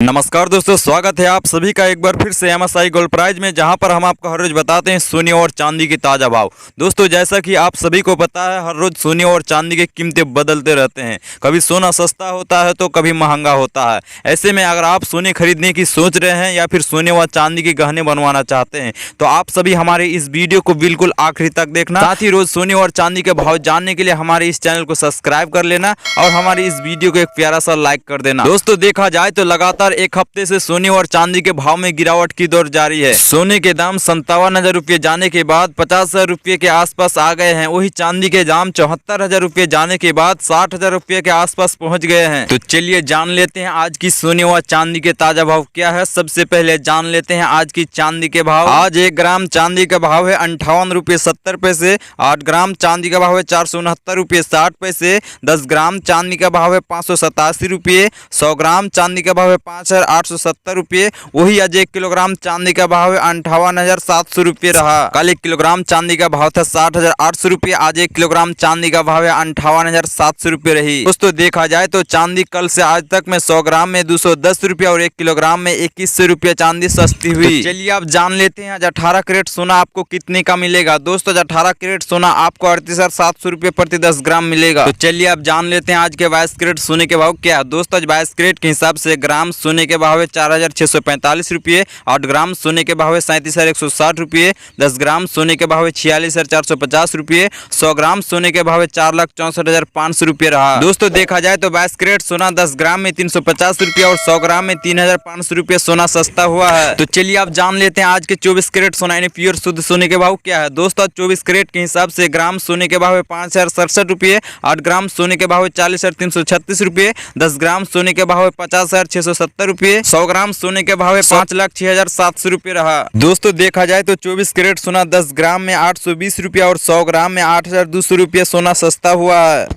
नमस्कार दोस्तों, स्वागत है आप सभी का एक बार फिर से एमएसआई गोल्ड प्राइज में, जहां पर हम आपको हर रोज बताते हैं सोने और चांदी के ताज़ा भाव। दोस्तों, जैसा कि आप सभी को पता है, हर रोज सोने और चांदी की कीमतें बदलते रहते हैं। कभी सोना सस्ता होता है तो कभी महंगा होता है। ऐसे में अगर आप सोने खरीदने की सोच रहे हैं या फिर सोने व चांदी के गहने बनवाना चाहते हैं तो आप सभी हमारे इस वीडियो को बिल्कुल आखिरी तक देखना। साथ ही रोज सोने और चांदी के भाव जानने के लिए हमारे इस चैनल को सब्सक्राइब कर लेना और हमारे इस वीडियो को एक प्यारा सा लाइक कर देना। दोस्तों, देखा जाए तो लगातार एक हफ्ते से सोने और चांदी के भाव में गिरावट की दौर जारी है। सोने के दाम 57,000 रुपये जाने के बाद 50,000 रुपये के आसपास आ गए हैं। वही चांदी के दाम 74,000 रुपये जाने के बाद 60,000 रुपये के आसपास पहुंच गए हैं। तो चलिए जान लेते हैं आज की सोने व चांदी के ताजा भाव क्या है। सबसे पहले जान लेते हैं आज की चांदी के भाव। आज 1 ग्राम चांदी का भाव है 58 रुपये 70 पैसे। 8 ग्राम चांदी का भाव है 469 रुपये 60 पैसे। 10 ग्राम चांदी का भाव है 587 रुपये। 100 ग्राम चांदी का भाव है 5,870 रुपये। वही आज 1 किलोग्राम चांदी का भाव है 58,700 रुपये रहा। कल 1 किलोग्राम चांदी का भाव था 60,800 रुपये। आज 1 किलोग्राम चांदी का भाव है 58,700 रुपये रही। दोस्तों, देखा जाए तो चांदी कल से आज तक में 100 ग्राम में 210 रुपये और 1 किलोग्राम में 2100 रुपये चांदी सस्ती हुई। तो चलिए आप जान लेते हैं आज 18 कैरेट सोना आपको कितने का मिलेगा। दोस्तों, 18 कैरेट सोना आपको 38,700 रुपये प्रति 10 ग्राम मिलेगा। तो चलिए आप जान लेते हैं आज के 22 कैरेट सोने के भाव क्या है। दोस्तों, 22 कैरेट के हिसाब से ग्राम सोने के भाव है 4,645 रुपये। 8 ग्राम सोने के भाव है 37,160 रुपये। 10 ग्राम सोने के भाव है 46,450 रुपये। 100 ग्राम सोने के भाव है 4,64,500 रुपये रहा। दोस्तों, देखा जाए तो 22 कैरेट सोना 10 ग्राम में 350 रुपये और 100 ग्राम में 3,500 रुपये सोना सस्ता हुआ है। तो चलिए आप जान लेते हैं आज के 24 कैरेट सोना यानी प्योर शुद्ध सोने के भाव क्या है। दोस्तों, 24 कैरेट के हिसाब से ग्राम सोने के भाव है 5,067 रुपये। 8 ग्राम सोने के भाव है 40,336 रुपये। 10 ग्राम सोने के भाव है 50,670 रुपये। 100 ग्राम सोने के भाव है 5,06,700 रुपये रहा। दोस्तों, देखा जाए तो 24 कैरेट सोना 10 ग्राम में 820 रुपये और 100 ग्राम में 8,200 रुपये सोना सस्ता हुआ है।